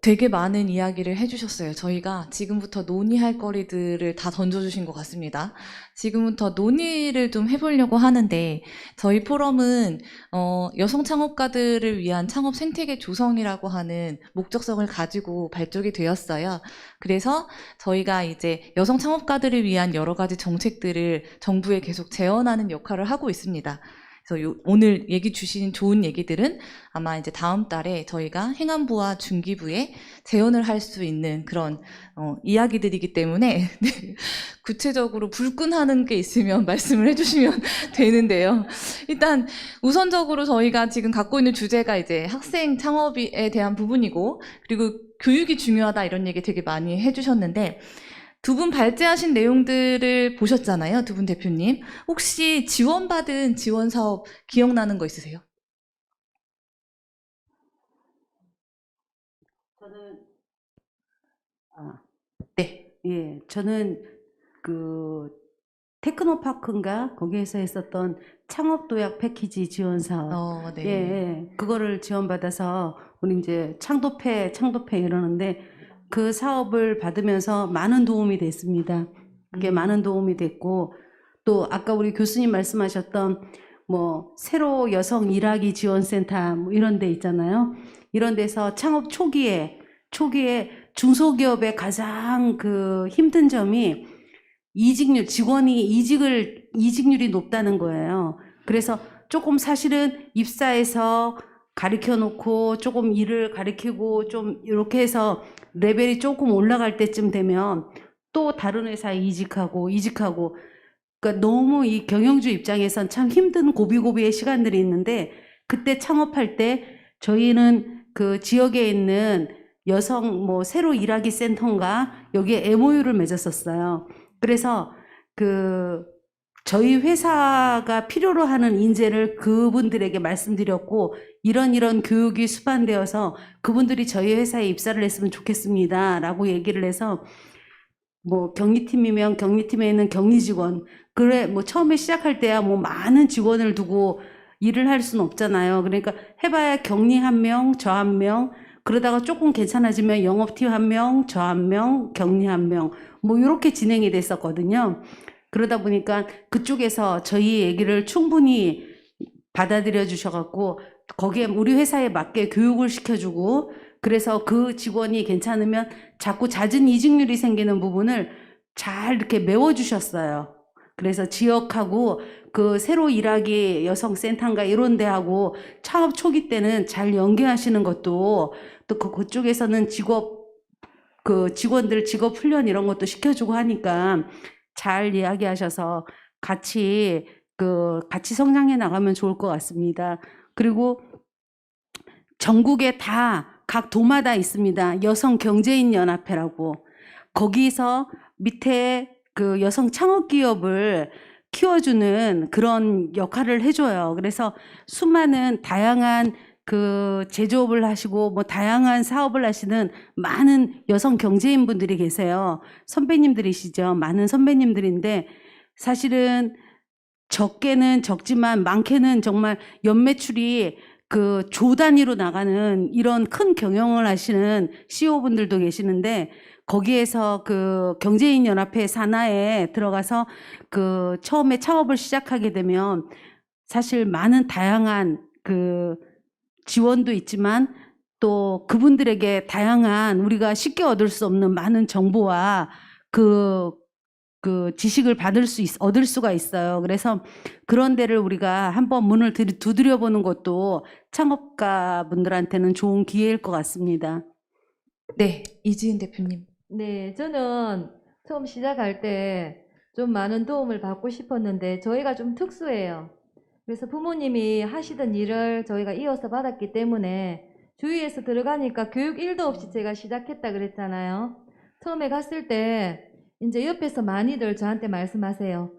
되게 많은 이야기를 해주셨어요. 저희가 지금부터 논의할 거리들을 다 던져주신 것 같습니다. 지금부터 논의를 좀 해보려고 하는데, 저희 포럼은 여성 창업가들을 위한 창업 생태계 조성이라고 하는 목적성을 가지고 발족이 되었어요. 그래서 저희가 이제 여성 창업가들을 위한 여러 가지 정책들을 정부에 계속 제언하는 역할을 하고 있습니다. 그래서 오늘 얘기 주신 좋은 얘기들은 아마 이제 다음 달에 저희가 행안부와 중기부에 제언을 할 수 있는 그런 이야기들이기 때문에 네, 구체적으로 불끈하는 게 있으면 말씀을 해주시면 되는데요. 일단 우선적으로 저희가 지금 갖고 있는 주제가 이제 학생 창업에 대한 부분이고, 그리고 교육이 중요하다 이런 얘기 되게 많이 해주셨는데, 두 분 발제하신 내용들을 보셨잖아요. 두 분 대표님. 혹시 지원받은 지원 사업 기억나는 거 있으세요? 저는 네. 저는 그 테크노파크인가 거기에서 했었던 창업도약 패키지 지원 사업. 네. 그거를 지원받아서 우리 이제 창도패 이러는데 그 사업을 받으면서 많은 도움이 됐습니다. 그게 많은 도움이 됐고, 또 아까 우리 교수님 말씀하셨던 뭐 새로 여성 일하기 지원센터 뭐 이런 데 있잖아요. 이런 데서 창업 초기에 중소기업의 가장 그 힘든 점이 이직률, 직원이 이직률이 높다는 거예요. 그래서 조금 사실은 입사해서 가르쳐 놓고 조금 일을 가르치고 좀 이렇게 해서 레벨이 조금 올라갈 때쯤 되면 또 다른 회사에 이직하고 그러니까 너무 이 경영주 입장에선 참 힘든 고비고비의 시간들이 있는데, 그때 창업할 때 저희는 그 지역에 있는 여성 뭐 새로 일하기 센터인가 여기에 MOU를 맺었었어요. 그래서 그 저희 회사가 필요로 하는 인재를 그분들에게 말씀드렸고, 이런 교육이 수반되어서 그분들이 저희 회사에 입사를 했으면 좋겠습니다 라고 얘기를 해서, 뭐 경리팀이면 경리팀에 있는 격리 직원, 그래 뭐 처음에 시작할 때야 뭐 많은 직원을 두고 일을 할 수는 없잖아요. 그러니까 해봐야 격리 1명, 저 1명, 그러다가 조금 괜찮아지면 영업팀 1명, 저 1명, 격리 1명, 뭐 이렇게 진행이 됐었거든요. 그러다 보니까 그쪽에서 저희 얘기를 충분히 받아들여 주셔갖고 거기에 우리 회사에 맞게 교육을 시켜주고, 그래서 그 직원이 괜찮으면 자꾸 잦은 이직률이 생기는 부분을 잘 이렇게 메워주셨어요. 그래서 지역하고 그 새로 일하기 여성센터인가 이런 데하고 창업 초기 때는 잘 연계하시는 것도, 또 그쪽에서는 직원들 직업 훈련 이런 것도 시켜주고 하니까 잘 이야기하셔서 같이 성장해 나가면 좋을 것 같습니다. 그리고 전국에 다 각 도마다 있습니다. 여성 경제인 연합회라고. 거기서 밑에 그 여성 창업 기업을 키워주는 그런 역할을 해줘요. 그래서 수많은 다양한 그 제조업을 하시고 뭐 다양한 사업을 하시는 많은 여성 경제인 분들이 계세요. 선배님들이시죠. 많은 선배님들인데, 사실은 적게는 적지만 많게는 정말 연매출이 그 조 단위로 나가는 이런 큰 경영을 하시는 CEO분들도 계시는데, 거기에서 그 경제인 연합회 산하에 들어가서 그 처음에 창업을 시작하게 되면 사실 많은 다양한 그 지원도 있지만 또 그분들에게 다양한 우리가 쉽게 얻을 수 없는 많은 정보와 그 지식을 얻을 수가 있어요. 그래서 그런 데를 우리가 한번 문을 두드려 보는 것도 창업가 분들한테는 좋은 기회일 것 같습니다. 네, 이지은 대표님. 네, 저는 처음 시작할 때 좀 많은 도움을 받고 싶었는데 저희가 좀 특수해요. 그래서 부모님이 하시던 일을 저희가 이어서 받았기 때문에 주위에서 들어가니까 교육 1도 없이 제가 시작했다 그랬잖아요. 처음에 갔을 때 이제 옆에서 많이들 저한테 말씀하세요.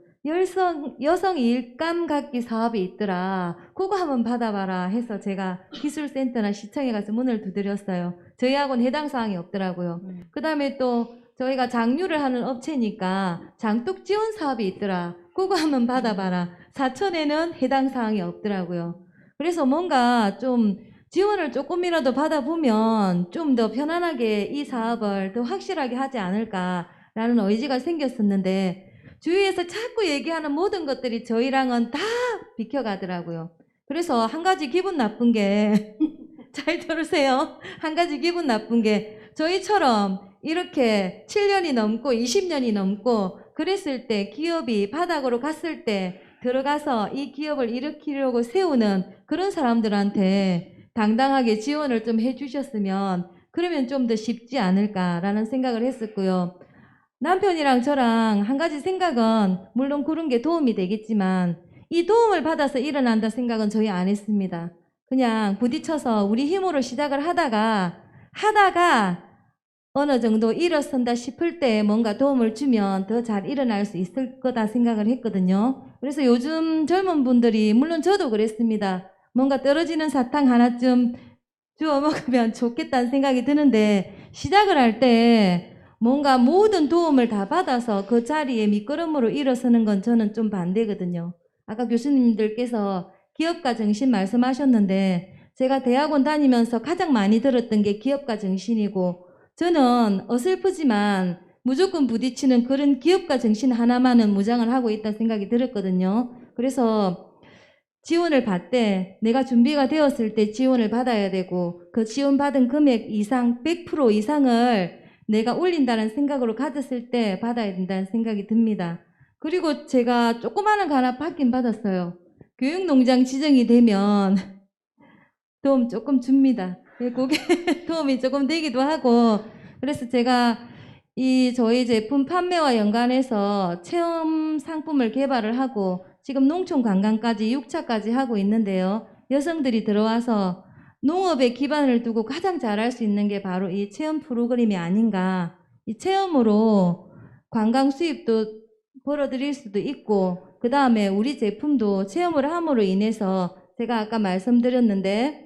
여성 일감 갖기 사업이 있더라. 그거 한번 받아봐라 해서 제가 기술센터나 시청에 가서 문을 두드렸어요. 저희하고는 해당 사항이 없더라고요. 그 다음에 또 저희가 장류를 하는 업체니까 장독 지원 사업이 있더라. 그거 한번 받아봐라. 사천에는 해당 사항이 없더라고요. 그래서 뭔가 좀 지원을 조금이라도 받아보면 좀 더 편안하게 이 사업을 더 확실하게 하지 않을까라는 의지가 생겼었는데 주위에서 자꾸 얘기하는 모든 것들이 저희랑은 다 비켜가더라고요. 그래서 한 가지 기분 나쁜 게 잘 들으세요. 한 가지 기분 나쁜 게 저희처럼 이렇게 7년이 넘고 20년이 넘고 그랬을 때 기업이 바닥으로 갔을 때 들어가서 이 기업을 일으키려고 세우는 그런 사람들한테 당당하게 지원을 좀 해주셨으면 그러면 좀 더 쉽지 않을까라는 생각을 했었고요. 남편이랑 저랑 한 가지 생각은 물론 그런 게 도움이 되겠지만 이 도움을 받아서 일어난다 생각은 저희 안 했습니다. 그냥 부딪혀서 우리 힘으로 시작을 하다가 어느 정도 일어선다 싶을 때 뭔가 도움을 주면 더 잘 일어날 수 있을 거다 생각을 했거든요. 그래서 요즘 젊은 분들이 물론 저도 그랬습니다. 뭔가 떨어지는 사탕 하나쯤 주워 먹으면 좋겠다는 생각이 드는데 시작을 할 때 뭔가 모든 도움을 다 받아서 그 자리에 밑거름으로 일어서는 건 저는 좀 반대거든요. 아까 교수님들께서 기업가 정신 말씀하셨는데 제가 대학원 다니면서 가장 많이 들었던 게 기업가 정신이고 저는 어설프지만 무조건 부딪히는 그런 기업가 정신 하나만은 무장을 하고 있다 생각이 들었거든요. 그래서 지원을 받되 내가 준비가 되었을 때 지원을 받아야 되고 그 지원받은 금액 이상 100% 이상을 내가 올린다는 생각으로 가졌을 때 받아야 된다는 생각이 듭니다. 그리고 제가 조그마한 거 하나 받긴 받았어요. 교육농장 지정이 되면 도움 조금 줍니다. 그게 도움이 조금 되기도 하고 그래서 제가 이 저희 제품 판매와 연관해서 체험 상품을 개발을 하고 지금 농촌 관광까지 6차까지 하고 있는데요. 여성들이 들어와서 농업에 기반을 두고 가장 잘할 수 있는 게 바로 이 체험 프로그램이 아닌가. 이 체험으로 관광 수입도 벌어들일 수도 있고 그 다음에 우리 제품도 체험을 함으로 인해서 제가 아까 말씀드렸는데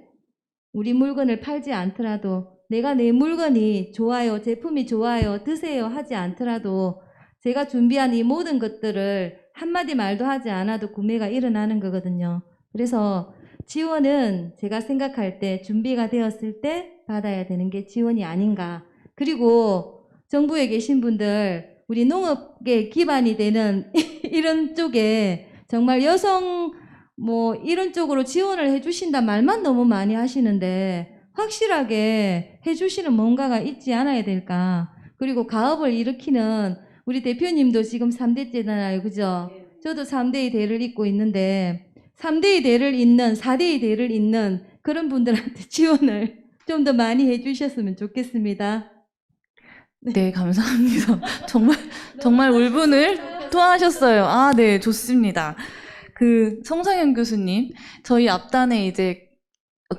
우리 물건을 팔지 않더라도 내가 내 물건이 좋아요, 제품이 좋아요, 드세요 하지 않더라도 제가 준비한 이 모든 것들을 한마디 말도 하지 않아도 구매가 일어나는 거거든요. 그래서 지원은 제가 생각할 때 준비가 되었을 때 받아야 되는 게 지원이 아닌가. 그리고 정부에 계신 분들 우리 농업계 기반이 되는 이런 쪽에 정말 여성 뭐 이런 쪽으로 지원을 해주신다 말만 너무 많이 하시는데 확실하게 해주시는 뭔가가 있지 않아야 될까. 그리고 가업을 일으키는 우리 대표님도 지금 3대째잖아요. 그죠? 저도 3대의 대를 잇고 있는데 3대의 대를 잇는 4대의 대를 잇는 그런 분들한테 지원을 좀 더 많이 해주셨으면 좋겠습니다. 네, 감사합니다. 정말 울분을 토하셨어요. 아, 네, 좋습니다. 성상현 교수님, 저희 앞단에 이제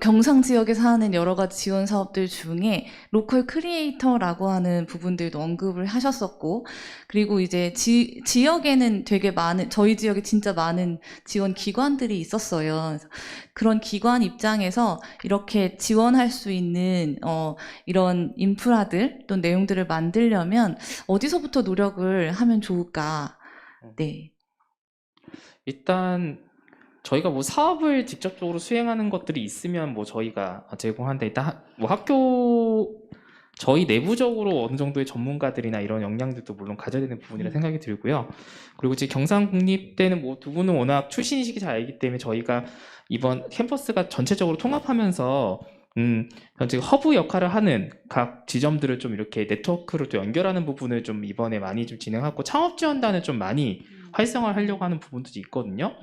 경상 지역에서 하는 여러 가지 지원 사업들 중에 로컬 크리에이터라고 하는 부분들도 언급을 하셨었고, 그리고 이제 지역에는 되게 저희 지역에 진짜 많은 지원 기관들이 있었어요. 그래서 그런 기관 입장에서 이렇게 지원할 수 있는, 이런 인프라들, 또 내용들을 만들려면 어디서부터 노력을 하면 좋을까? 네. 일단 저희가 뭐 사업을 직접적으로 수행하는 것들이 있으면 뭐 저희가 제공하는데 일단 뭐 학교 저희 내부적으로 어느 정도의 전문가들이나 이런 역량들도 물론 가져야 되는 부분이라 생각이 들고요. 그리고 이제 경상국립대는 뭐 두 분은 워낙 출신이시기 잘 알기 때문에 저희가 이번 캠퍼스가 전체적으로 통합하면서 전체 허브 역할을 하는 각 지점들을 좀 이렇게 네트워크로 또 연결하는 부분을 좀 이번에 많이 좀 진행하고 창업 지원단을 좀 많이 활성화를 하려고 하는 부분들이 있거든요.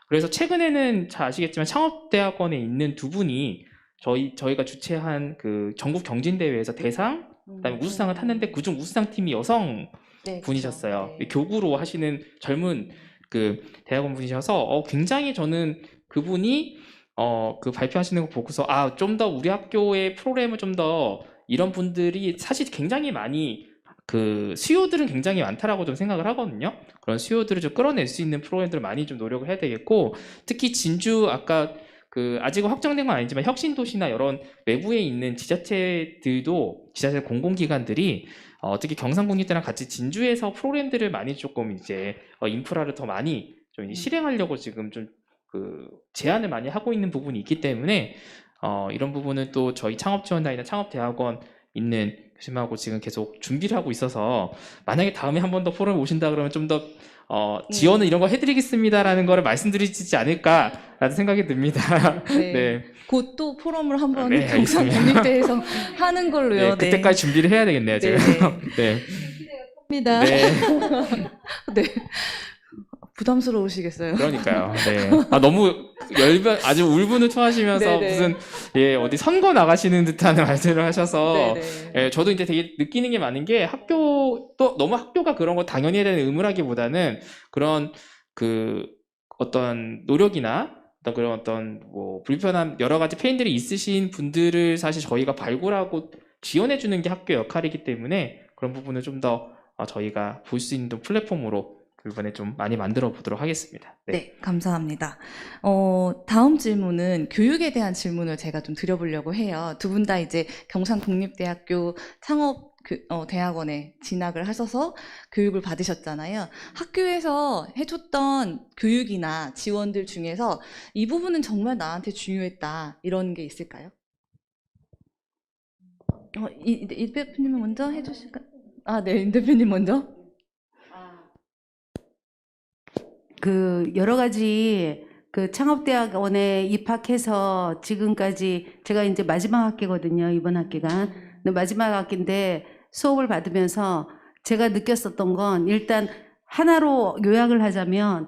그래서 최근에는 잘 아시겠지만 창업대학원에 있는 두 분이 저희가 주최한 그 전국 경진대회에서 대상, 그다음에 우수상을 탔는데 그중 우수상 팀이 여성 네, 분이셨어요. 네. 교구로 하시는 젊은 그 대학원 분이셔서 굉장히 저는 그분이 그 발표하시는 거 보고서 좀 더 우리 학교의 프로그램을 좀 더 이런 분들이 사실 굉장히 많이 그 수요들은 굉장히 많다라고 좀 생각을 하거든요. 그런 수요들을 좀 끌어낼 수 있는 프로그램들을 많이 좀 노력을 해야 되겠고, 특히 진주 아까 아직은 확정된 건 아니지만 혁신도시나 이런 외부에 있는 지자체들도 지자체 공공기관들이 특히 경상국립대랑 같이 진주에서 프로그램들을 많이 조금 이제 인프라를 더 많이 좀 실행하려고 지금 좀 제안을 많이 하고 있는 부분이 있기 때문에 이런 부분은 또 저희 창업지원단이나 창업대학원 있는 교수님하고 지금 계속 준비를 하고 있어서 만약에 다음에 한 번 더 포럼에 오신다 그러면 좀 더 지원은 이런 거 해드리겠습니다라는 거를 말씀드리지 않을까라는 생각이 듭니다. 네. 네. 곧 또 포럼을 한번 네, 알겠습니다. 경상국립대에서 하는 걸로요. 네, 그때까지 준비를 해야 되겠네요, 제가. 네. 입니다. 네. 네. 부담스러우시겠어요. 그러니까요. 네. 너무 아주 울분을 토하시면서 네네. 무슨 어디 선거 나가시는 듯한 말씀을 하셔서 네네. 저도 이제 되게 느끼는 게 많은 게 또 너무 학교가 그런 거 당연히 해야 되는 의무라기보다는 그런 그 어떤 노력이나 그런 뭐 불편한 여러 가지 페인들이 있으신 분들을 사실 저희가 발굴하고 지원해 주는 게 학교 역할이기 때문에 그런 부분을 좀 더 저희가 볼 수 있는 플랫폼으로 이번에 좀 많이 만들어 보도록 하겠습니다. 네, 감사합니다. 다음 질문은 교육에 대한 질문을 제가 좀 드려보려고 해요. 두 분 다 이제 경상국립대학교 창업대학원에 진학을 하셔서 교육을 받으셨잖아요. 학교에서 해줬던 교육이나 지원들 중에서 이 부분은 정말 나한테 중요했다, 이런 게 있을까요? 이 대표님 먼저 해주실까요? 네, 임 대표님 먼저. 그 여러 가지 그 창업대학원에 입학해서 지금까지 제가 이제 마지막 학기거든요. 이번 학기가. 근데 마지막 학기인데 수업을 받으면서 제가 느꼈었던 건 일단 하나로 요약을 하자면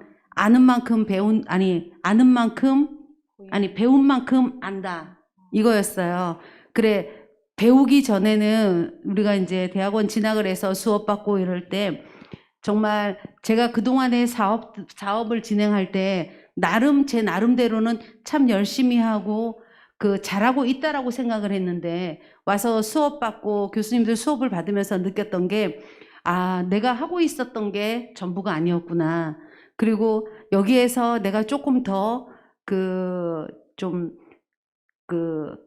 배운 만큼 안다. 이거였어요. 그래, 배우기 전에는 우리가 이제 대학원 진학을 해서 수업 받고 이럴 때 정말 제가 그동안의 사업을 진행할 때 제 나름대로는 참 열심히 하고 잘하고 있다라고 생각을 했는데 와서 수업 받고 교수님들 수업을 받으면서 느꼈던 게 내가 하고 있었던 게 전부가 아니었구나. 그리고 여기에서 내가 조금 더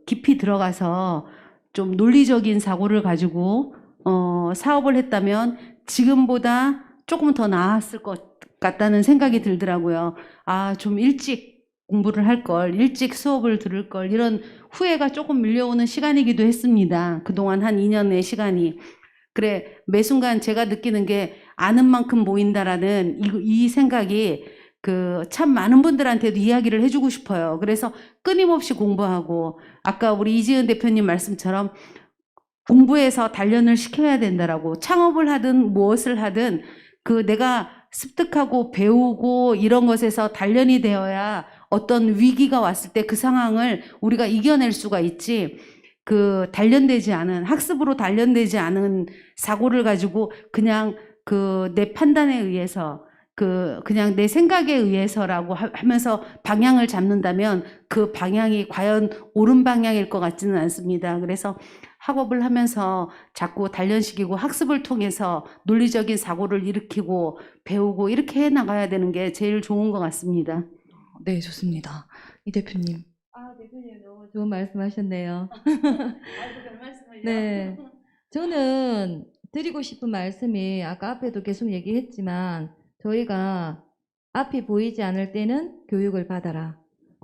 깊이 들어가서 좀 논리적인 사고를 가지고 사업을 했다면 지금보다 조금 더 나았을 것 같다는 생각이 들더라고요. 좀 일찍 공부를 할 걸, 일찍 수업을 들을 걸, 이런 후회가 조금 밀려오는 시간이기도 했습니다. 그동안 한 2년의 시간이. 그래, 매 순간 제가 느끼는 게 아는 만큼 보인다라는 이 생각이 참 많은 분들한테도 이야기를 해주고 싶어요. 그래서 끊임없이 공부하고, 아까 우리 이지은 대표님 말씀처럼 공부해서 단련을 시켜야 된다라고, 창업을 하든 무엇을 하든 내가 습득하고 배우고 이런 것에서 단련이 되어야 어떤 위기가 왔을 때 그 상황을 우리가 이겨낼 수가 있지, 학습으로 단련되지 않은 사고를 가지고 그냥 내 판단에 의해서 그냥 내 생각에 의해서라고 하면서 방향을 잡는다면 그 방향이 과연 옳은 방향일 것 같지는 않습니다. 그래서 학업을 하면서 자꾸 단련시키고 학습을 통해서 논리적인 사고를 일으키고 배우고 이렇게 해 나가야 되는 게 제일 좋은 것 같습니다. 네, 좋습니다. 이 대표님. 대표님 너무 좋은 말씀하셨네요. 네, 저는 드리고 싶은 말씀이 아까 앞에도 계속 얘기했지만 저희가 앞이 보이지 않을 때는 교육을 받아라.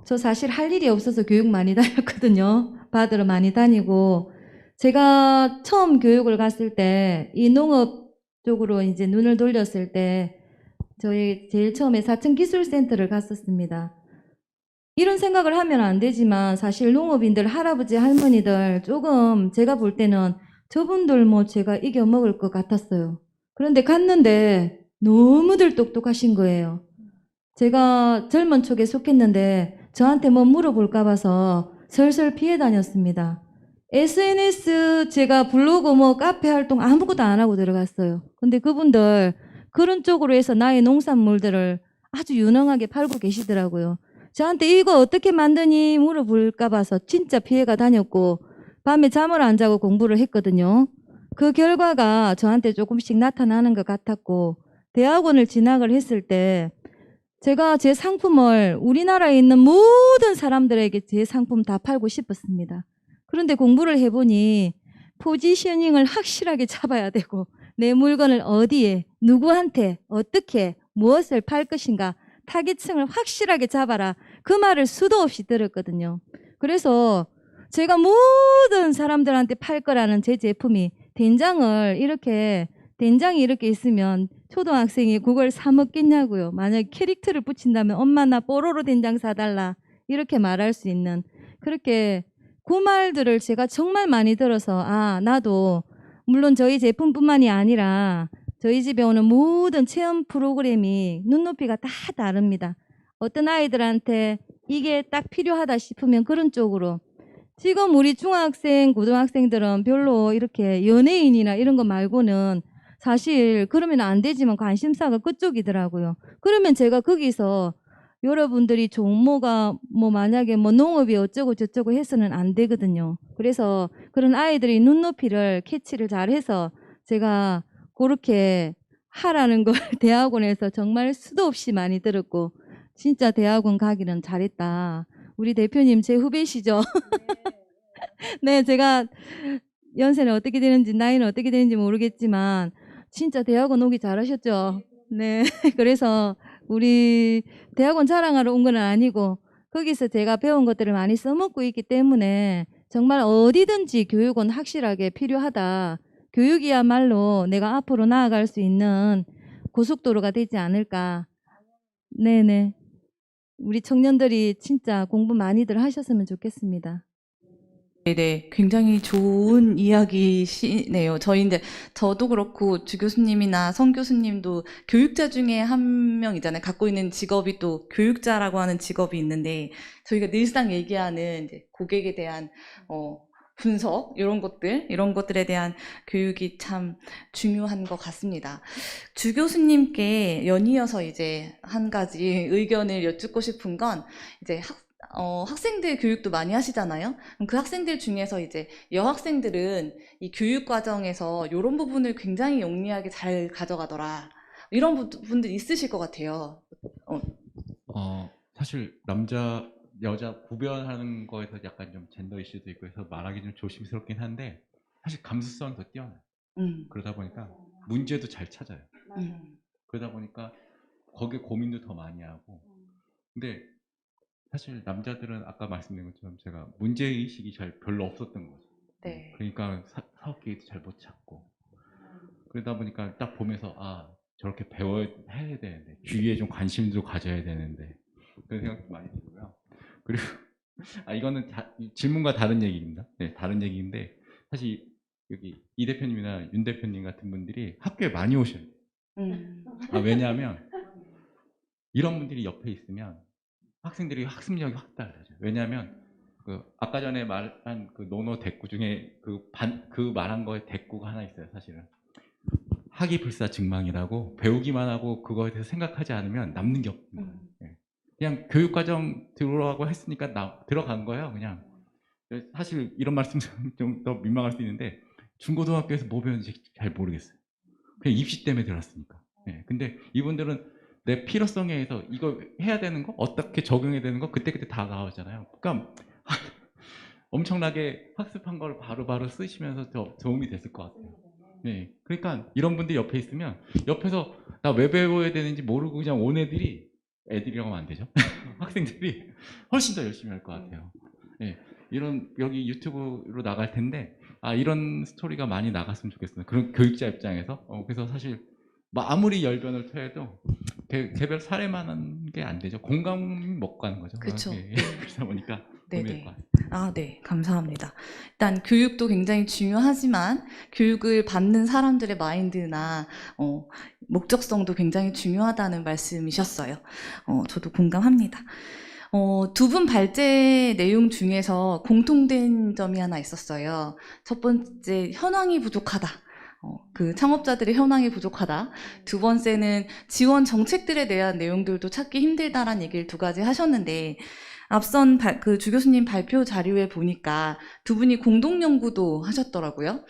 저 사실 할 일이 없어서 교육 많이 다녔거든요. 받으러 많이 다니고, 제가 처음 교육을 갔을 때 이 농업 쪽으로 이제 눈을 돌렸을 때 저희 제일 처음에 사천기술센터를 갔었습니다. 이런 생각을 하면 안 되지만 사실 농업인들, 할아버지, 할머니들 조금 제가 볼 때는 저분들 제가 이겨먹을 것 같았어요. 그런데 갔는데 너무들 똑똑하신 거예요. 제가 젊은 촉에 속했는데 저한테 물어볼까 봐서 설설 피해 다녔습니다. SNS, 제가 블로그 카페 활동 아무것도 안 하고 들어갔어요. 근데 그분들 그런 쪽으로 해서 나의 농산물들을 아주 유능하게 팔고 계시더라고요. 저한테 이거 어떻게 만드니 물어볼까 봐서 진짜 피해가 다녔고 밤에 잠을 안 자고 공부를 했거든요. 그 결과가 저한테 조금씩 나타나는 것 같았고, 대학원을 진학을 했을 때 제가 제 상품을 우리나라에 있는 모든 사람들에게 제 상품 다 팔고 싶었습니다. 그런데 공부를 해보니 포지셔닝을 확실하게 잡아야 되고 내 물건을 어디에, 누구한테, 어떻게, 무엇을 팔 것인가 타깃층을 확실하게 잡아라. 그 말을 수도 없이 들었거든요. 그래서 제가 모든 사람들한테 팔 거라는 제 제품이 된장이 이렇게 있으면 초등학생이 그걸 사 먹겠냐고요. 만약에 캐릭터를 붙인다면 엄마 나 뽀로로 된장 사달라 이렇게 말할 수 있는, 그렇게 그 말들을 제가 정말 많이 들어서 나도 물론 저희 제품뿐만이 아니라 저희 집에 오는 모든 체험 프로그램이 눈높이가 다 다릅니다. 어떤 아이들한테 이게 딱 필요하다 싶으면 그런 쪽으로, 지금 우리 중학생, 고등학생들은 별로 이렇게 연예인이나 이런 거 말고는 사실 그러면 안 되지만 관심사가 그쪽이더라고요. 그러면 제가 거기서 여러분들이 종모가 뭐 만약에 뭐 농업이 어쩌고 저쩌고 해서는 안 되거든요. 그래서 그런 아이들이 눈높이를 캐치를 잘해서 제가 그렇게 하라는 걸 대학원에서 정말 수도 없이 많이 들었고, 진짜 대학원 가기는 잘했다. 우리 대표님 제 후배시죠? 네, 제가 연세는 어떻게 되는지 나이는 어떻게 되는지 모르겠지만 진짜 대학원 오기 잘하셨죠? 네, 그래서 우리 대학원 자랑하러 온 건 아니고 거기서 제가 배운 것들을 많이 써먹고 있기 때문에 정말 어디든지 교육은 확실하게 필요하다. 교육이야말로 내가 앞으로 나아갈 수 있는 고속도로가 되지 않을까. 네네. 우리 청년들이 진짜 공부 많이들 하셨으면 좋겠습니다. 네, 굉장히 좋은 이야기시네요. 저도 그렇고 주 교수님이나 성 교수님도 교육자 중에 한 명이잖아요. 갖고 있는 직업이 또 교육자라고 하는 직업이 있는데, 저희가 늘상 얘기하는 이제 고객에 대한 분석, 이런 것들에 대한 교육이 참 중요한 것 같습니다. 주 교수님께 연이어서 이제 한 가지 의견을 여쭙고 싶은 건, 이제 학생들 교육도 많이 하시잖아요. 그럼 그 학생들 중에서 이제 여학생들은 이 교육 과정에서 이런 부분을 굉장히 영리하게 잘 가져가더라, 이런 분들 있으실 것 같아요. 사실 남자 여자 구별하는 거에서 약간 좀 젠더 이슈도 있고 해서 말하기 좀 조심스럽긴 한데, 사실 감수성이 더 뛰어나요. 그러다 보니까 문제도 잘 찾아요. 그러다 보니까 거기에 고민도 더 많이 하고. 근데 사실 남자들은 아까 말씀드린 것처럼 제가 문제의식이 별로 없었던 거죠. 네. 그러니까 사업 계획도 잘 못 찾고, 그러다 보니까 딱 보면서 저렇게 배워야 되는데, 주위에 좀 관심도 가져야 되는데, 그런 생각도 많이 들고요. 그리고 이거는 질문과 다른 얘기입니다. 네, 다른 얘기인데, 사실 여기 이 대표님이나 윤 대표님 같은 분들이 학교에 많이 오셔야 돼요. 왜냐하면 이런 분들이 옆에 있으면 학생들이 학습력이 확 달라져요. 왜냐하면 아까 전에 말한 그 논어 대꾸 중에 그 말한 거에 대꾸가 하나 있어요. 사실은 학이불사 증망이라고, 배우기만 하고 그거에 대해서 생각하지 않으면 남는 게 없는 거예요. 그냥 교육과정 들어가고 했으니까 들어간 거예요. 그냥. 사실 이런 말씀 좀 더 민망할 수 있는데, 중고등학교에서 뭐 배우는지 잘 모르겠어요. 그냥 입시 때문에 들었으니까. 근데 이분들은 내 필요성에 의해서 이거 해야 되는 거, 어떻게 적용해야 되는 거 그때그때 다 나오잖아요. 그러니까 엄청나게 학습한 걸 바로바로 쓰시면서 더 도움이 됐을 것 같아요. 그러니까 이런 분들이 옆에 있으면, 옆에서 나 왜 배워야 되는지 모르고 그냥 온 애들이라고 하면 안 되죠. 학생들이 훨씬 더 열심히 할 것 같아요. 여기 유튜브로 나갈 텐데, 이런 스토리가 많이 나갔으면 좋겠어요. 그런 교육자 입장에서. 그래서 사실 아무리 열변을 토해도 개별 사례만한 게 안 되죠. 공감이 먹고 가는 거죠. 그쵸. 그러다 보니까 도움이 될 것 같아요. 네, 감사합니다. 일단 교육도 굉장히 중요하지만 교육을 받는 사람들의 마인드나 목적성도 굉장히 중요하다는 말씀이셨어요. 저도 공감합니다. 두 분 발제 내용 중에서 공통된 점이 하나 있었어요. 첫 번째, 현황이 부족하다. 그 창업자들의 현황이 부족하다. 두 번째는 지원 정책들에 대한 내용들도 찾기 힘들다라는 얘기를 두 가지 하셨는데, 앞선 그 주 교수님 발표 자료에 보니까 두 분이 공동 연구도 하셨더라고요.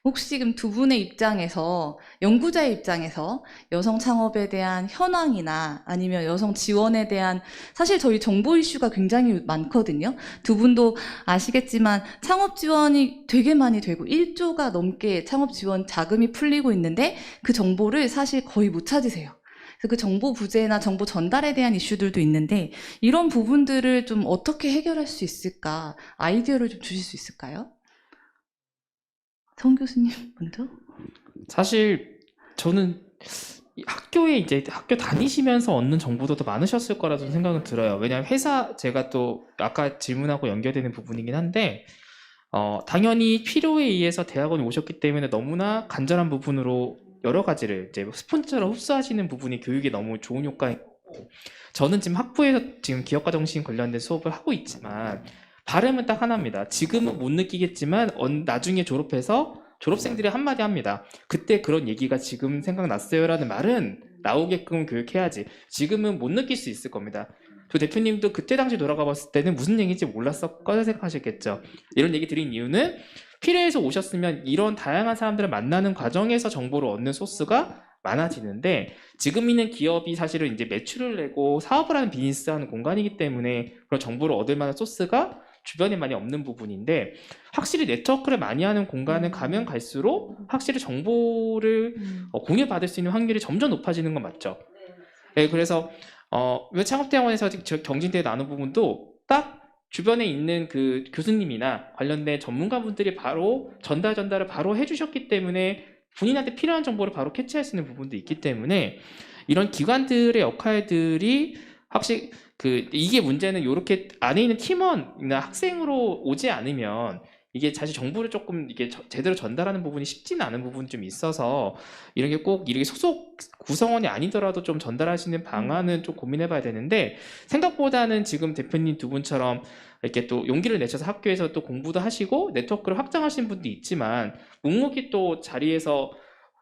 혹시 그럼 두 분의 입장에서, 연구자의 입장에서 여성 창업에 대한 현황이나 아니면 여성 지원에 대한, 사실 저희 정보 이슈가 굉장히 많거든요. 두 분도 아시겠지만 창업 지원이 되게 많이 되고 1조가 넘게 창업 지원 자금이 풀리고 있는데 그 정보를 사실 거의 못 찾으세요. 그래서 그 정보 부재나 정보 전달에 대한 이슈들도 있는데 이런 부분들을 좀 어떻게 해결할 수 있을까? 아이디어를 좀 주실 수 있을까요? 성 교수님 먼저. 사실 저는 이 학교에 이제 학교 다니시면서 얻는 정보도 더 많으셨을 거라고 생각은 들어요. 왜냐하면 회사 제가 또 아까 질문하고 연결되는 부분이긴 한데 당연히 필요에 의해서 대학원에 오셨기 때문에 너무나 간절한 부분으로 여러 가지를 이제 스폰지처럼 흡수하시는 부분이 교육에 너무 좋은 효과인 거고 저는 지금 학부에서 지금 기업가 정신 관련된 수업을 하고 있지만 바람은 딱 하나입니다. 지금은 못 느끼겠지만 나중에 졸업해서 졸업생들이 한마디 합니다. 그때 그런 얘기가 지금 생각났어요라는 말은 나오게끔 교육해야지. 지금은 못 느낄 수 있을 겁니다. 저 대표님도 그때 당시 돌아가 봤을 때는 무슨 얘기인지 몰랐을까 생각하셨겠죠. 이런 얘기 드린 이유는 필요해서 오셨으면 이런 다양한 사람들을 만나는 과정에서 정보를 얻는 소스가 많아지는데 지금 있는 기업이 사실은 이제 매출을 내고 사업을 하는 비즈니스 하는 공간이기 때문에 그런 정보를 얻을 만한 소스가 주변에 많이 없는 부분인데 확실히 네트워크를 많이 하는 공간을 가면 갈수록 확실히 정보를 공유받을 수 있는 확률이 점점 높아지는 건 맞죠. 네, 그래서 왜 창업대학원에서 경진대회 나눈 부분도 딱 주변에 있는 그 교수님이나 관련된 전문가분들이 바로 전달을 바로 해주셨기 때문에 본인한테 필요한 정보를 바로 캐치할 수 있는 부분도 있기 때문에 이런 기관들의 역할들이 확실히 이게 문제는 이렇게 안에 있는 팀원이나 학생으로 오지 않으면 이게 사실 정보를 조금 이게 제대로 전달하는 부분이 쉽지는 않은 부분이 좀 있어서 이런 게 꼭 이렇게 소속 구성원이 아니더라도 좀 전달할 수 있는 방안은 좀 고민해봐야 되는데 생각보다는 지금 대표님 두 분처럼 이렇게 또 용기를 내셔서 학교에서 또 공부도 하시고 네트워크를 확장하시는 분도 있지만 묵묵히 또 자리에서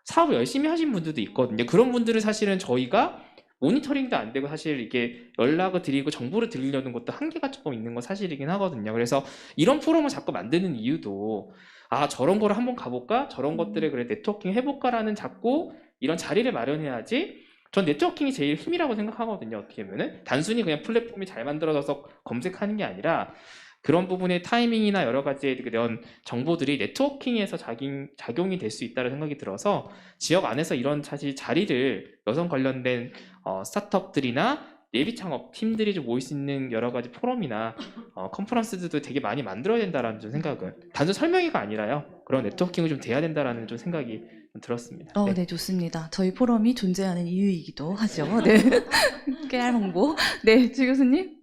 사업을 열심히 하신 분들도 있거든요. 그런 분들은 사실은 저희가 모니터링도 안 되고 사실 이게 연락을 드리고 정보를 드리려는 것도 한계가 조금 있는 건 사실이긴 하거든요. 그래서 이런 포럼을 자꾸 만드는 이유도 저런 거를 한번 가볼까? 저런 것들에 그래 네트워킹 해볼까라는 자꾸 이런 자리를 마련해야지 전 네트워킹이 제일 힘이라고 생각하거든요. 어떻게 보면은 단순히 그냥 플랫폼이 잘 만들어져서 검색하는 게 아니라 그런 부분의 타이밍이나 여러 가지의 그런 정보들이 네트워킹에서 작용이 될 수 있다는 생각이 들어서 지역 안에서 이런 사실 자리를 여성 관련된 스타트업들이나 예비 창업 팀들이 좀 모일 수 있는 여러 가지 포럼이나 컨퍼런스들도 되게 많이 만들어야 된다라는 좀 생각은 단순 설명회가 아니라요. 그런 네트워킹을 좀 돼야 된다라는 좀 생각이 좀 들었습니다. 네. 네, 좋습니다. 저희 포럼이 존재하는 이유이기도 하죠. 네. 깨알 홍보. 네, 지 교수님.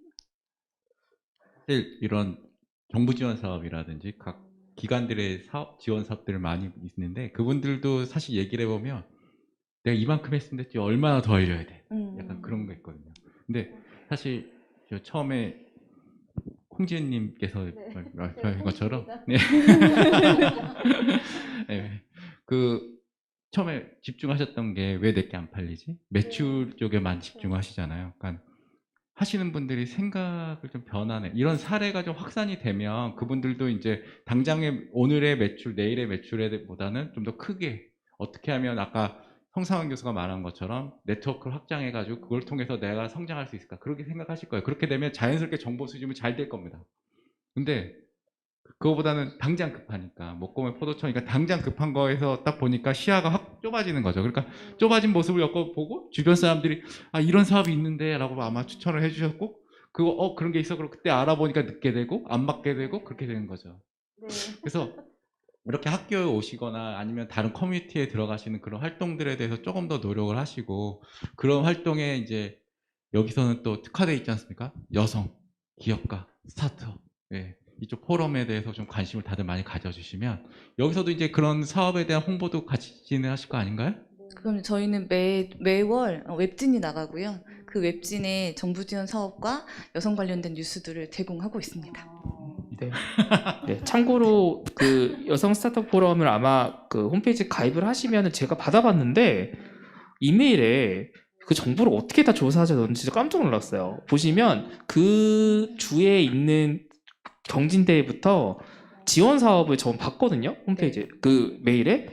사실 이런 정부 지원 사업이라든지 각 기관들의 지원 사업들을 많이 있는데 그분들도 사실 얘기를 해보면 내가 이만큼 했는데 얼마나 더 알려야 돼. 약간 그런 거 있거든요. 근데 사실 저 처음에 홍지은님께서 말씀하신 것처럼 네. 네. 처음에 집중하셨던 게 왜 내게 안 팔리지? 매출 쪽에만 집중하시잖아요. 그러니까 하시는 분들이 생각을 좀 변하네. 이런 사례가 좀 확산이 되면 그분들도 이제 당장의 오늘의 매출, 내일의 매출보다는 좀 더 크게 어떻게 하면 아까 성상환 교수가 말한 것처럼 네트워크를 확장해가지고 그걸 통해서 내가 성장할 수 있을까? 그렇게 생각하실 거예요. 그렇게 되면 자연스럽게 정보 수집이 잘 될 겁니다. 근데 그거보다는 당장 급하니까 목공의 포도청이니까 당장 급한 거에서 딱 보니까 시야가 확 좁아지는 거죠. 그러니까 좁아진 모습을 보고 주변 사람들이 이런 사업이 있는데 라고 아마 추천을 해주셨고 그런 게 있어. 그리고 그때 알아보니까 늦게 되고 안 받게 되고 그렇게 되는 거죠. 네. 그래서 이렇게 학교에 오시거나 아니면 다른 커뮤니티에 들어가시는 그런 활동들에 대해서 조금 더 노력을 하시고 그런 활동에 이제 여기서는 또 특화되어 있지 않습니까? 여성, 기업가, 스타트업 예. 이쪽 포럼에 대해서 좀 관심을 다들 많이 가져주시면 여기서도 이제 그런 사업에 대한 홍보도 같이 진행하실 거 아닌가요? 그럼 저희는 매월 웹진이 나가고요. 그 웹진에 정부 지원 사업과 여성 관련된 뉴스들을 제공하고 있습니다. 네. 네. 참고로 그 여성 스타트업 포럼을 아마 그 홈페이지 가입을 하시면 제가 받아봤는데 이메일에 그 정보를 어떻게 다 조사하셨는지 진짜 깜짝 놀랐어요. 보시면 그 주에 있는 경진대회부터 지원 사업을 전 봤거든요. 홈페이지에 그 메일에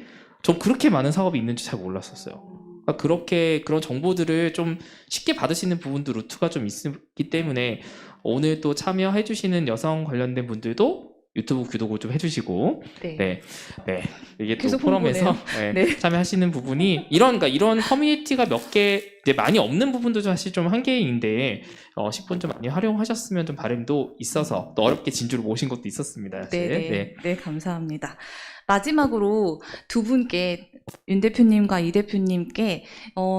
전 그렇게 많은 사업이 있는지 잘 몰랐었어요. 그러니까 그렇게 그런 정보들을 좀 쉽게 받을 수 있는 부분도 루트가 좀 있기 때문에 오늘 또 참여해 주시는 여성 관련된 분들도 유튜브 구독을 좀 해주시고 네. 네, 네. 이게 또 계속 포럼에서 홍보네요. 네, 네. 참여하시는 부분이 그러니까 이런 커뮤니티가 몇 개 이제 많이 없는 부분도 사실 좀 한계인데 10분 좀 많이 활용하셨으면 좀 바람도 있어서 또 어렵게 진주를 모신 것도 있었습니다. 사실. 네네. 네. 네, 감사합니다. 마지막으로 두 분께, 윤 대표님과 이 대표님께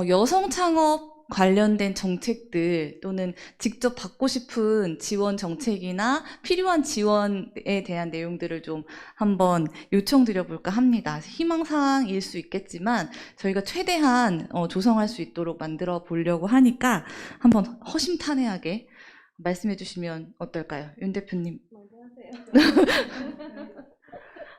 여성 창업 관련된 정책들 또는 직접 받고 싶은 지원 정책이나 필요한 지원에 대한 내용들을 좀 한번 요청드려볼까 합니다. 희망사항일 수 있겠지만 저희가 최대한 조성할 수 있도록 만들어 보려고 하니까 한번 허심탄회하게 말씀해 주시면 어떨까요? 윤 대표님.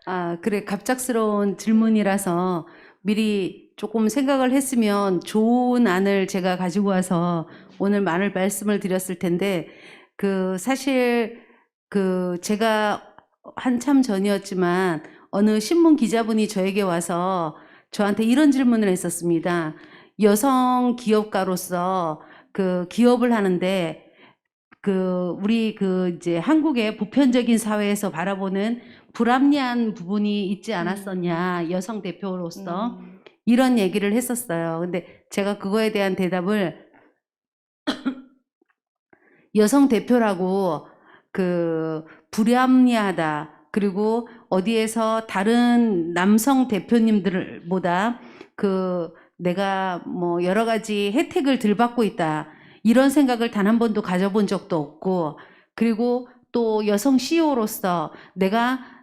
아, 그래. 갑작스러운 질문이라서 미리 조금 생각을 했으면 좋은 안을 제가 가지고 와서 오늘 많은 말씀을 드렸을 텐데, 사실 제가 한참 전이었지만 어느 신문 기자분이 저에게 와서 저한테 이런 질문을 했었습니다. 여성 기업가로서 기업을 하는데 우리 이제 한국의 보편적인 사회에서 바라보는 불합리한 부분이 있지 않았었냐, 여성 대표로서. 이런 얘기를 했었어요. 근데 제가 그거에 대한 대답을 여성 대표라고 불합리하다. 그리고 어디에서 다른 남성 대표님들보다 내가 뭐 여러 가지 혜택을 덜 받고 있다. 이런 생각을 단 한 번도 가져본 적도 없고, 그리고 또 여성 CEO로서 내가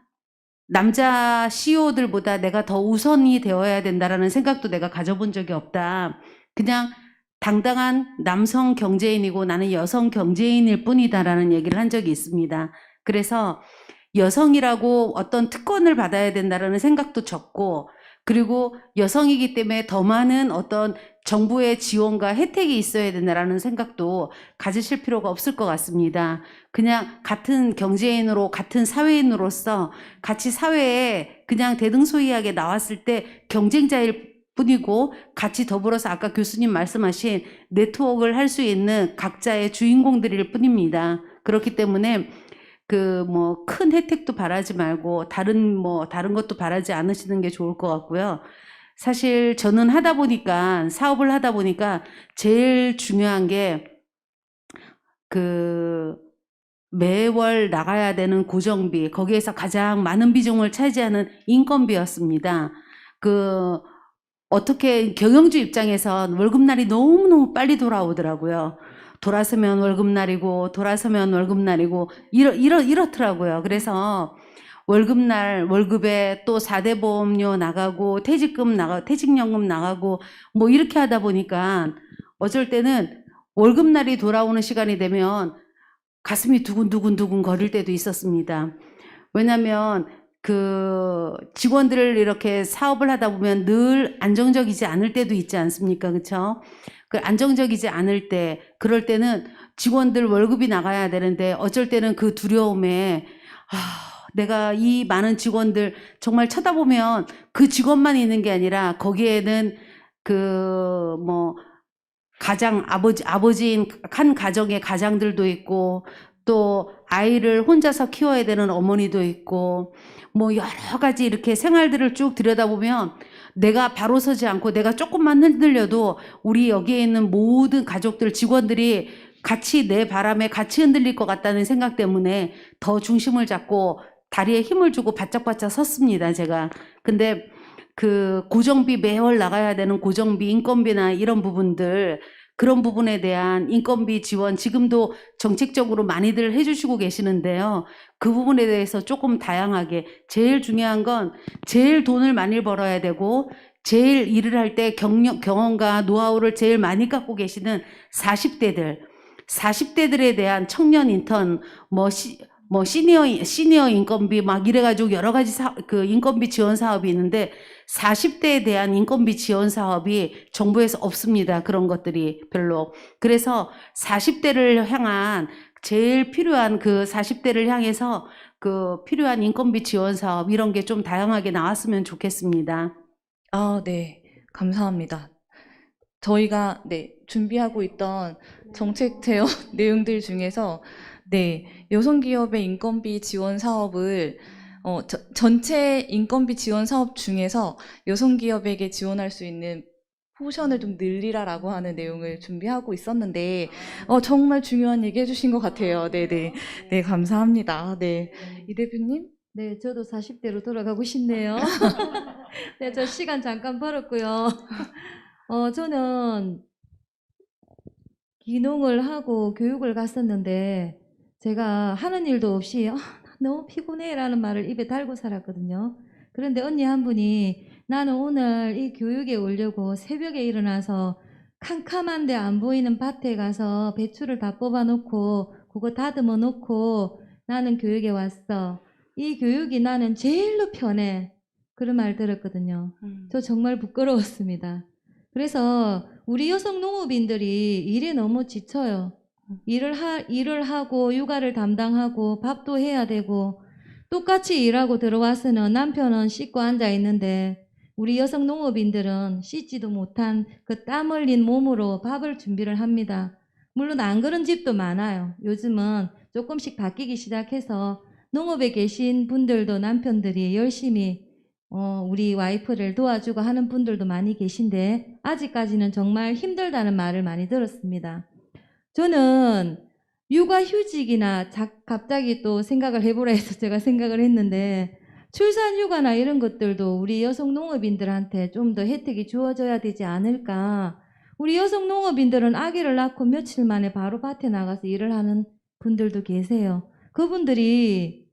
남자 CEO들보다 내가 더 우선이 되어야 된다라는 생각도 내가 가져본 적이 없다. 그냥 당당한 남성 경제인이고 나는 여성 경제인일 뿐이다라는 얘기를 한 적이 있습니다. 그래서 여성이라고 어떤 특권을 받아야 된다라는 생각도 적고, 그리고 여성이기 때문에 더 많은 어떤 정부의 지원과 혜택이 있어야 된다라는 생각도 가지실 필요가 없을 것 같습니다. 그냥 같은 경제인으로, 같은 사회인으로서 같이 사회에 그냥 대등소이하게 나왔을 때 경쟁자일 뿐이고, 같이 더불어서 아까 교수님 말씀하신 네트워크를 할 수 있는 각자의 주인공들일 뿐입니다. 그렇기 때문에 큰 혜택도 바라지 말고 다른 것도 바라지 않으시는 게 좋을 것 같고요. 사실 저는 사업을 하다 보니까 제일 중요한 게 매월 나가야 되는 고정비, 거기에서 가장 많은 비중을 차지하는 인건비였습니다. 어떻게 경영주 입장에선 월급날이 너무너무 빨리 돌아오더라고요. 돌아서면 월급날이고 이렇더라고요. 그래서 월급에 또 4대 보험료 나가고 퇴직연금 나가고 뭐 이렇게 하다 보니까 어쩔 때는 월급날이 돌아오는 시간이 되면 가슴이 두근두근 거릴 때도 있었습니다. 왜냐하면 직원들을 이렇게 사업을 하다 보면 늘 안정적이지 않을 때도 있지 않습니까? 그렇죠? 안정적이지 않을 때, 그럴 때는 직원들 월급이 나가야 되는데 어쩔 때는 그 두려움에 내가 이 많은 직원들 정말 쳐다보면 그 직원만 있는 게 아니라 거기에는 아버지인 한 가정의 가장들도 있고, 또 아이를 혼자서 키워야 되는 어머니도 있고, 여러 가지 이렇게 생활들을 쭉 들여다보면 내가 바로 서지 않고 내가 조금만 흔들려도 우리 여기에 있는 모든 가족들, 직원들이 같이 내 바람에 같이 흔들릴 것 같다는 생각 때문에 더 중심을 잡고 다리에 힘을 주고 바짝바짝 섰습니다, 제가. 근데 고정비, 매월 나가야 되는 고정비, 인건비나 이런 부분들, 그런 부분에 대한 인건비 지원 지금도 정책적으로 많이들 해주시고 계시는데요. 그 부분에 대해서 조금 다양하게, 제일 중요한 건 제일 돈을 많이 벌어야 되고 제일 일을 할 때 경험과 노하우를 제일 많이 갖고 계시는 40대들에 대한 청년 인턴, 시니어 인건비 막 이래가지고 여러 가지 인건비 지원 사업이 있는데 40대에 대한 인건비 지원 사업이 정부에서 없습니다. 그런 것들이 별로. 그래서 40대를 향한 제일 필요한 40대를 향해서 필요한 인건비 지원 사업 이런 게 좀 다양하게 나왔으면 좋겠습니다. 네. 감사합니다. 저희가 준비하고 있던 정책 제언 내용들 중에서 네, 여성기업의 인건비 지원 사업을 전체 인건비 지원 사업 중에서 여성기업에게 지원할 수 있는 포션을 좀 늘리라라고 하는 내용을 준비하고 있었는데 정말 중요한 얘기 해주신 것 같아요. 네네. 네, 감사합니다. 네, 이 대표님? 네, 저도 40대로 돌아가고 싶네요. 네, 저 시간 잠깐 벌었고요. 저는 기농을 하고 교육을 갔었는데 제가 하는 일도 없이 나 너무 피곤해라는 말을 입에 달고 살았거든요. 그런데 언니 한 분이 나는 오늘 이 교육에 오려고 새벽에 일어나서 캄캄한데 안 보이는 밭에 가서 배추를 다 뽑아놓고 그거 다듬어 놓고 나는 교육에 왔어. 이 교육이 나는 제일로 편해. 그런 말 들었거든요. 저 정말 부끄러웠습니다. 그래서 우리 여성 농업인들이 일에 너무 지쳐요. 일을 하고 육아를 담당하고 밥도 해야 되고 똑같이 일하고 들어와서는 남편은 씻고 앉아 있는데 우리 여성 농업인들은 씻지도 못한 그 땀 흘린 몸으로 밥을 준비를 합니다. 물론 안 그런 집도 많아요. 요즘은 조금씩 바뀌기 시작해서 농업에 계신 분들도 남편들이 열심히 우리 와이프를 도와주고 하는 분들도 많이 계신데 아직까지는 정말 힘들다는 말을 많이 들었습니다. 저는 육아휴직이나 갑자기 또 생각을 해보라 해서 제가 생각을 했는데 출산휴가나 이런 것들도 우리 여성 농업인들한테 좀 더 혜택이 주어져야 되지 않을까. 우리 여성 농업인들은 아기를 낳고 며칠 만에 바로 밭에 나가서 일을 하는 분들도 계세요. 그분들이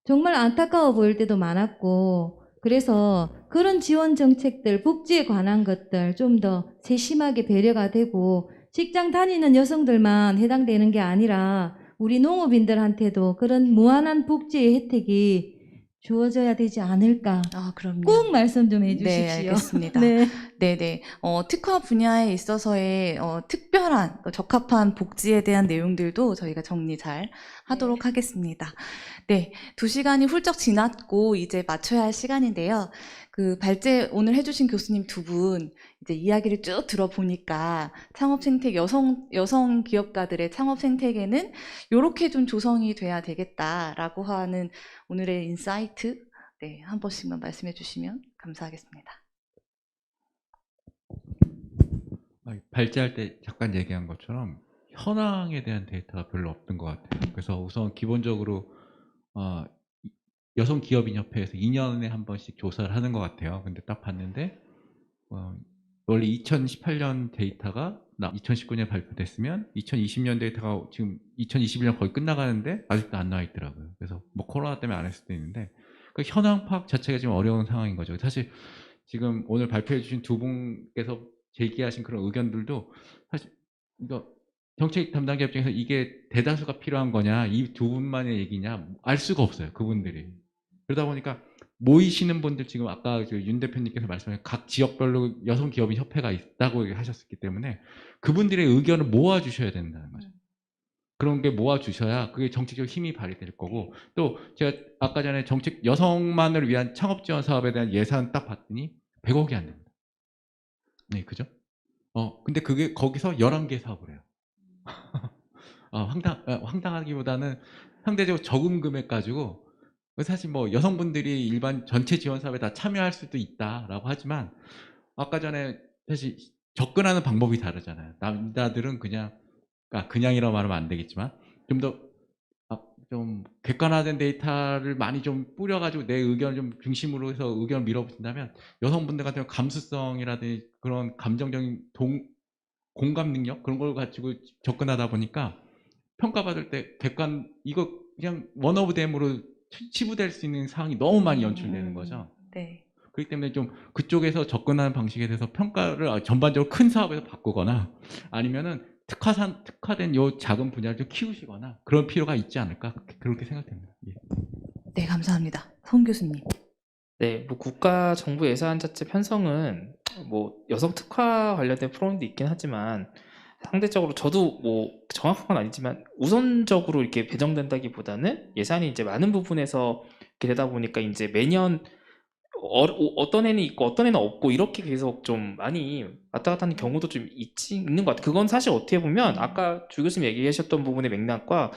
정말 안타까워 보일 때도 많았고 그래서 그런 지원 정책들, 복지에 관한 것들 좀 더 세심하게 배려가 되고 직장 다니는 여성들만 해당되는 게 아니라 우리 농업인들한테도 그런 무한한 복지의 혜택이 주어져야 되지 않을까. 그럼요. 꼭 말씀 좀 네, 해주십시오. 알겠습니다. 네. 네네. 특화 분야에 있어서의 특별한 적합한 복지에 대한 내용들도 저희가 정리 잘 하도록 하겠습니다. 네, 2시간이 훌쩍 지났고 이제 마쳐야 할 시간인데요. 그 발제 오늘 해주신 교수님 두 분 이제 이야기를 쭉 들어보니까 창업 생태 여성 기업가들의 창업 생태계는 이렇게 좀 조성이 돼야 되겠다라고 하는 오늘의 인사이트 네, 한 번씩만 말씀해 주시면 감사하겠습니다. 발제할 때 잠깐 얘기한 것처럼 현황에 대한 데이터가 별로 없던 것 같아요. 그래서 우선 기본적으로 여성 기업인 협회에서 2년에 한 번씩 조사를 하는 것 같아요. 근데 딱 봤는데 원래 2018년 데이터가 2019년에 발표됐으면 2020년 데이터가 지금 2021년 거의 끝나가는데 아직도 안 나와 있더라고요. 그래서 뭐 코로나 때문에 안 할 수도 있는데 그 현황 파악 자체가 지금 어려운 상황인 거죠. 사실 지금 오늘 발표해 주신 두 분께서 제기하신 그런 의견들도 사실 이거 정책 담당자 입장에서 이게 대다수가 필요한 거냐 이 두 분만의 얘기냐 알 수가 없어요. 그분들이. 그러다 보니까 모이시는 분들 지금 아까 윤 대표님께서 말씀하신 각 지역별로 여성 기업인 협회가 있다고 하셨기 때문에 그분들의 의견을 모아주셔야 된다는 거죠. 그런 게 모아주셔야 그게 정책적 힘이 발휘될 거고 또 제가 아까 전에 정책 여성만을 위한 창업 지원 사업에 대한 예산 딱 봤더니 100억이 안 됩니다. 네, 그죠? 근데 그게 거기서 11개 사업을 해요. 황당하기보다는 상대적으로 적은 금액 가지고 사실 뭐 여성분들이 일반 전체 지원 사업에 다 참여할 수도 있다라고 하지만 아까 전에 사실 접근하는 방법이 다르잖아요. 남자들은 그냥이라고 말하면 안 되겠지만 좀 객관화된 데이터를 많이 좀 뿌려가지고 내 의견을 좀 중심으로 해서 의견을 밀어붙인다면 여성분들 같은 경우 감수성이라든지 그런 감정적인 공감 능력 그런 걸 가지고 접근하다 보니까 평가받을 때 이거 그냥 원 오브 댐으로 치부될 수 있는 상황이 너무 많이 연출되는 거죠. 네. 그렇기 때문에 좀 그쪽에서 접근하는 방식에 대해서 평가를 전반적으로 큰 사업에서 바꾸거나 아니면은 특화된 요 작은 분야를 좀 키우시거나 그런 필요가 있지 않을까 그렇게 생각됩니다. 예. 네, 감사합니다. 송 교수님. 네, 뭐 국가 정부 예산 자체 편성은 뭐 여성 특화 관련된 프로그램도 있긴 하지만 상대적으로 저도 뭐 정확한 건 아니지만 우선적으로 이렇게 배정된다기보다는 예산이 이제 많은 부분에서 이렇게 되다 보니까 이제 매년 어떤 애는 있고 어떤 애는 없고 이렇게 계속 좀 많이 왔다 갔다 하는 경우도 좀 있는 것 같아요. 그건 사실 어떻게 보면 아까 주 교수님 얘기하셨던 부분의 맥락과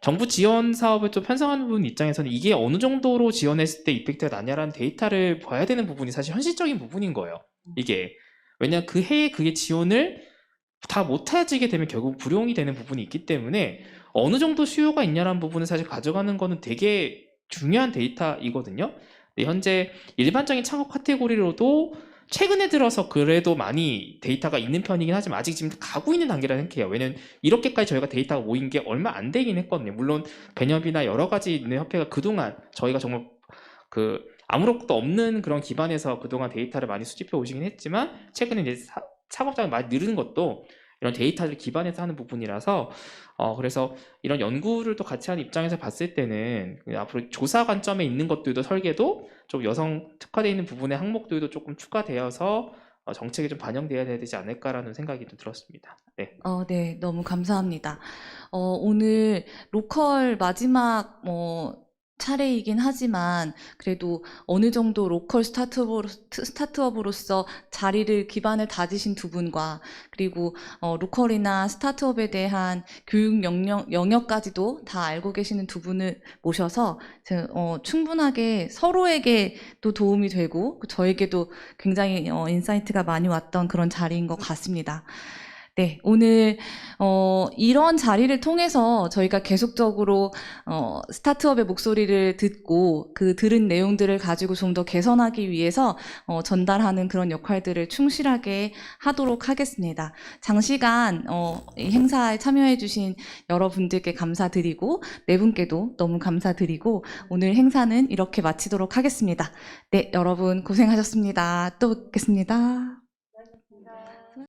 정부 지원 사업을 좀 편성하는 부분 입장에서는 이게 어느 정도로 지원했을 때 이펙트가 나냐라는 데이터를 봐야 되는 부분이 사실 현실적인 부분인 거예요. 이게 왜냐 그 해에 그게 지원을 다 못해지게 되면 결국 불용이 되는 부분이 있기 때문에 어느 정도 수요가 있냐라는 부분을 사실 가져가는 거는 되게 중요한 데이터이거든요. 근데 현재 일반적인 창업 카테고리로도 최근에 들어서 그래도 많이 데이터가 있는 편이긴 하지만 아직 지금 가고 있는 단계라 생각해요. 왜냐면 이렇게까지 저희가 데이터가 모인 게 얼마 안 되긴 했거든요. 물론 배협이나 여러 가지 있는 협회가 그동안 저희가 정말 아무것도 없는 그런 기반에서 그동안 데이터를 많이 수집해 오시긴 했지만 최근에 이제 창업장이 많이 늘은 것도 이런 데이터를 기반해서 하는 부분이라서 그래서 이런 연구를 또 같이 하는 입장에서 봤을 때는 앞으로 조사 관점에 있는 것들도 설계도 좀 여성 특화되어 있는 부분의 항목들도 조금 추가되어서 정책에 좀 반영돼야 되지 않을까라는 생각이 좀 들었습니다. 네. 네, 너무 감사합니다. 오늘 로컬 마지막 차례이긴 하지만 그래도 어느 정도 로컬 스타트업으로서 자리를 기반을 다지신 두 분과 그리고 로컬이나 스타트업에 대한 교육 영역까지도 다 알고 계시는 두 분을 모셔서 충분하게 서로에게 또 도움이 되고 저에게도 굉장히 인사이트가 많이 왔던 그런 자리인 것 같습니다. 네, 오늘 이런 자리를 통해서 저희가 계속적으로 스타트업의 목소리를 듣고 그 들은 내용들을 가지고 좀 더 개선하기 위해서 전달하는 그런 역할들을 충실하게 하도록 하겠습니다. 장시간 이 행사에 참여해 주신 여러분들께 감사드리고 네 분께도 너무 감사드리고 오늘 행사는 이렇게 마치도록 하겠습니다. 네, 여러분 고생하셨습니다. 또 뵙겠습니다.